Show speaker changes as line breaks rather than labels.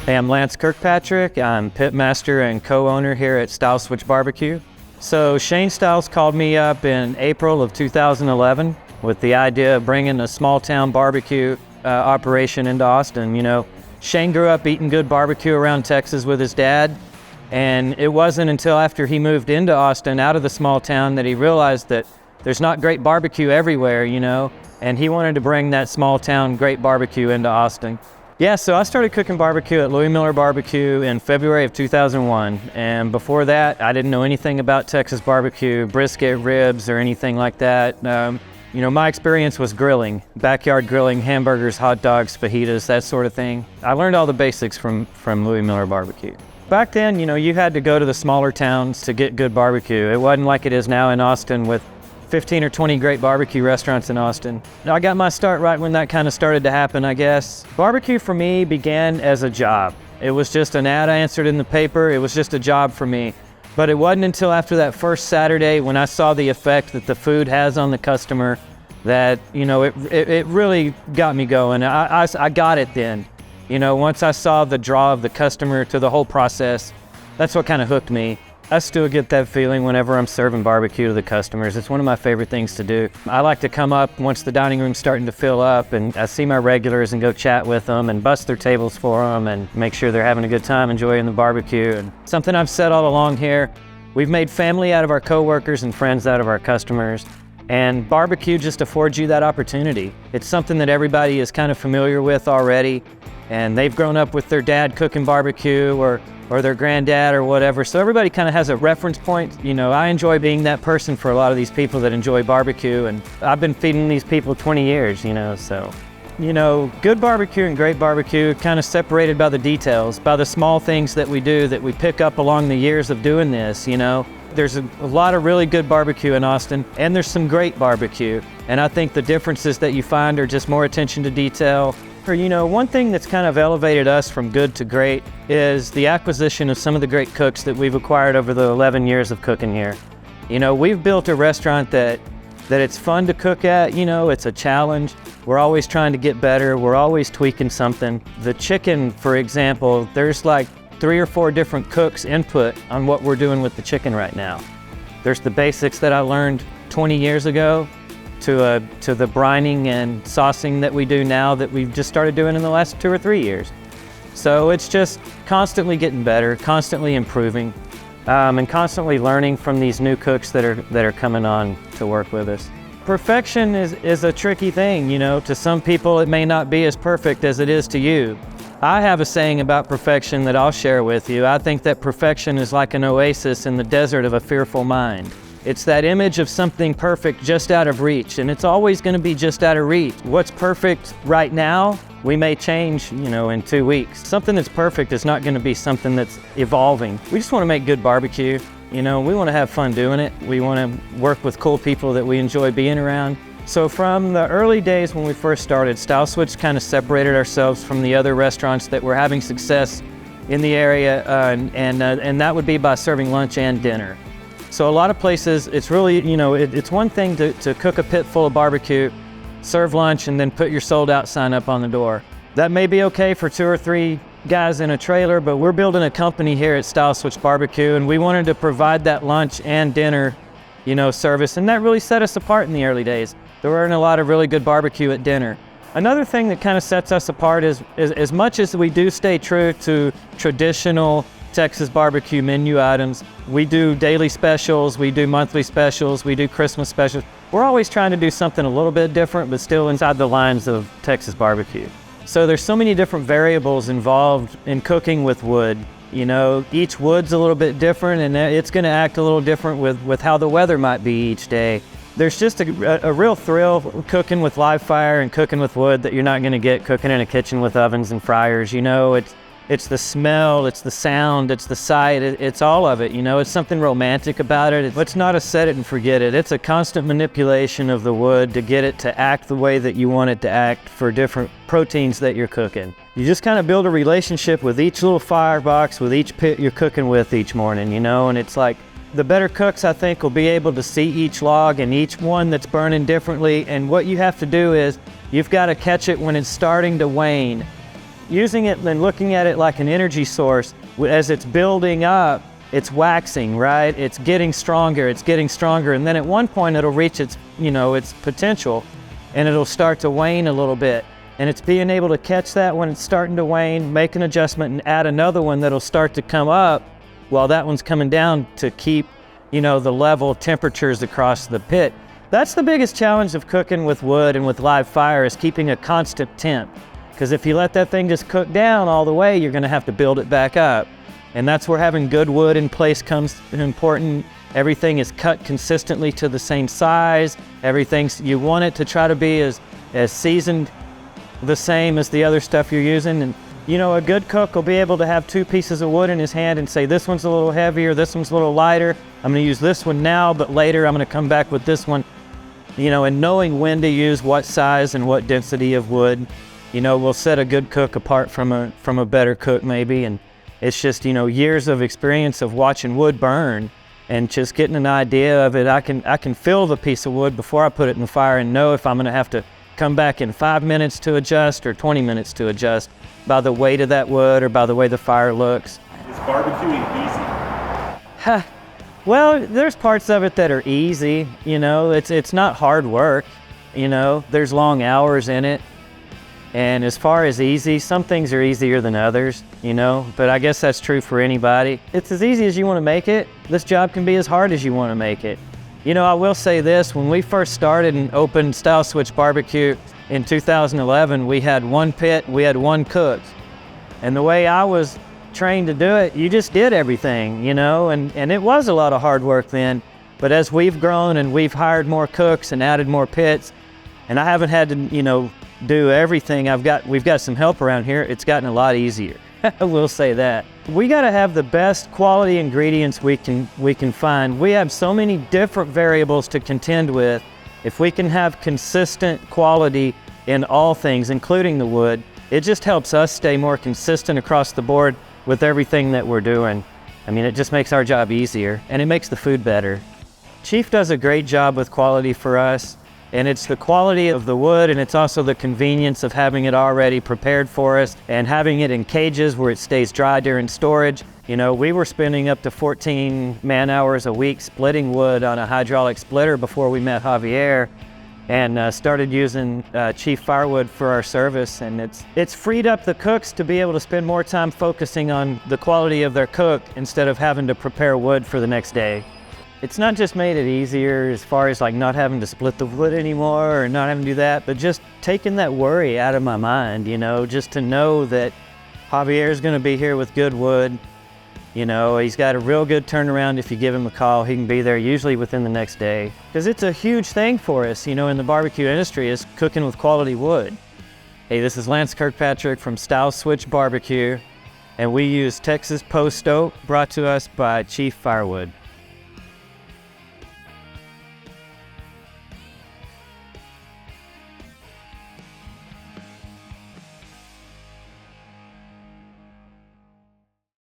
Hey, I'm Lance Kirkpatrick. I'm pitmaster and co-owner here at Stiles Switch BBQ. So Shane Stiles called me up in April of 2011 with the idea of bringing a small town barbecue operation into Austin. You know, Shane grew up eating good barbecue around Texas with his dad, and it wasn't until after he moved into Austin out of the small town that he realized that there's not great barbecue everywhere, you know, and he wanted to bring that small town great barbecue into Austin. Yeah, so I started cooking barbecue at Miller BBQ in February of 2001, and before that, I didn't know anything about Texas barbecue, brisket, ribs, or anything like that. You know, my experience was grilling, backyard grilling, hamburgers, hot dogs, fajitas, that sort of thing. I learned all the basics from Miller BBQ. Back then, you know, you had to go to the smaller towns to get good barbecue. It wasn't like it is now in Austin with 15 or 20 great barbecue restaurants in Austin. I got my start right when that kind of started to happen, I guess. Barbecue for me began as a job. It was just an ad I answered in the paper. It was just a job for me. But it wasn't until after that first Saturday when I saw the effect that the food has on the customer that, you know, it really got me going. I got it then. You know, once I saw the draw of the customer to the whole process, that's what kind of hooked me. I still get that feeling whenever I'm serving barbecue to the customers. It's one of my favorite things to do. I like to come up once the dining room's starting to fill up, and I see my regulars and go chat with them and bust their tables for them and make sure they're having a good time enjoying the barbecue. And something I've said all along here, we've made family out of our coworkers and friends out of our customers. And barbecue just affords you that opportunity. It's something that everybody is kind of familiar with already, and they've grown up with their dad cooking barbecue or their granddad or whatever. So everybody kind of has a reference point. You know, I enjoy being that person for a lot of these people that enjoy barbecue, and I've been feeding these people 20 years, you know, so. You know, good barbecue and great barbecue kind of separated by the details, by the small things that we do that we pick up along the years of doing this, you know. There's a lot of really good barbecue in Austin, and there's some great barbecue. And I think the differences that you find are just more attention to detail. Or, you know, one thing that's kind of elevated us from good to great is the acquisition of some of the great cooks that we've acquired over the 11 years of cooking here. You know, we've built a restaurant that it's fun to cook at, you know, it's a challenge. We're always trying to get better. We're always tweaking something. The chicken, for example, there's like 3 or 4 different cooks' input on what we're doing with the chicken right now. There's the basics that I learned 20 years ago to the brining and saucing that we do now that we've just started doing in the last 2 or 3 years. So it's just constantly getting better, constantly improving, and constantly learning from these new cooks that are coming on to work with us. Perfection is a tricky thing, you know. To some people it may not be as perfect as it is to you. I have a saying about perfection that I'll share with you. I think that perfection is like an oasis in the desert of a fearful mind. It's that image of something perfect just out of reach, and it's always going to be just out of reach. What's perfect right now, we may change, you know, in 2 weeks. Something that's perfect is not going to be something that's evolving. We just want to make good barbecue. You know, we want to have fun doing it. We want to work with cool people that we enjoy being around. So from the early days when we first started, Stiles Switch kind of separated ourselves from the other restaurants that were having success in the area, and that would be by serving lunch and dinner. So a lot of places, it's really, you know, it's one thing to cook a pit full of barbecue, serve lunch, and then put your sold out sign up on the door. That may be okay for 2 or 3 guys in a trailer, but we're building a company here at Stiles Switch BBQ, and we wanted to provide that lunch and dinner, you know, service, and that really set us apart in the early days. There weren't a lot of really good barbecue at dinner. Another thing that kind of sets us apart is as much as we do stay true to traditional Texas barbecue menu items, we do daily specials, we do monthly specials, we do Christmas specials. We're always trying to do something a little bit different, but still inside the lines of Texas barbecue. So there's so many different variables involved in cooking with wood. You know, each wood's a little bit different, and it's going to act a little different with how the weather might be each day. There's just a real thrill cooking with live fire and cooking with wood that you're not going to get cooking in a kitchen with ovens and fryers. You know, it's the smell, it's the sound, it's the sight, it's all of it, you know. It's something romantic about it. It's not a set it and forget it. It's a constant manipulation of the wood to get it to act the way that you want it to act for different proteins that you're cooking. You just kind of build a relationship with each little firebox, with each pit you're cooking with each morning, you know. And it's like, the better cooks, I think, will be able to see each log and each one that's burning differently. And what you have to do is, you've got to catch it when it's starting to wane. using it and looking at it like an energy source. As it's building up, it's waxing, right? It's getting stronger, and then at one point it'll reach its, its potential, and it'll start to wane a little bit. And it's being able to catch that when it's starting to wane, make an adjustment, and add another one that'll start to come up while that one's coming down to keep, the level temperatures across the pit. That's the biggest challenge of cooking with wood and with live fire, is keeping a constant temp. Because if you let that thing just cook down all the way, you're gonna have to build it back up. And that's where having good wood in place comes important. Everything is cut consistently to the same size. You want it to try to be as seasoned the same as the other stuff you're using. And a good cook will be able to have two pieces of wood in his hand and say, this one's a little heavier, this one's a little lighter. I'm gonna use this one now, but later I'm gonna come back with this one. And knowing when to use what size and what density of wood, will set a good cook apart from a better cook maybe. And it's just, years of experience of watching wood burn and just getting an idea of it. I can feel the piece of wood before I put it in the fire and know if I'm gonna have to come back in 5 minutes to adjust or 20 minutes to adjust by the weight of that wood or by the way the fire looks.
Is barbecuing easy?
Well, there's parts of it that are easy, it's not hard work, there's long hours in it. And as far as easy, some things are easier than others, but I guess that's true for anybody. It's as easy as you want to make it. This job can be as hard as you want to make it. I will say this, when we first started and opened Stiles Switch BBQ in 2011, we had one pit, we had one cook. And the way I was trained to do it, you just did everything, and it was a lot of hard work then. But as we've grown and we've hired more cooks and added more pits, and I haven't had to, do everything. We've got some help around here. It's gotten a lot easier. I will say that. We got to have the best quality ingredients we can find. We have so many different variables to contend with. If we can have consistent quality in all things, including the wood, it just helps us stay more consistent across the board with everything that we're doing. It just makes our job easier, and it makes the food better. Chief does a great job with quality for us. And it's the quality of the wood, and it's also the convenience of having it already prepared for us and having it in cages where it stays dry during storage. We were spending up to 14 man-hours a week splitting wood on a hydraulic splitter before we met Javier, and started using Chief firewood for our service. And it's freed up the cooks to be able to spend more time focusing on the quality of their cook instead of having to prepare wood for the next day. It's not just made it easier as far as like not having to split the wood anymore or not having to do that, but just taking that worry out of my mind, just to know that Javier's gonna be here with good wood. He's got a real good turnaround. If you give him a call, he can be there usually within the next day. Because it's a huge thing for us, in the barbecue industry, is cooking with quality wood. Hey, this is Lance Kirkpatrick from Stiles Switch BBQ, and we use Texas Post Oak, brought to us by Chief Firewood.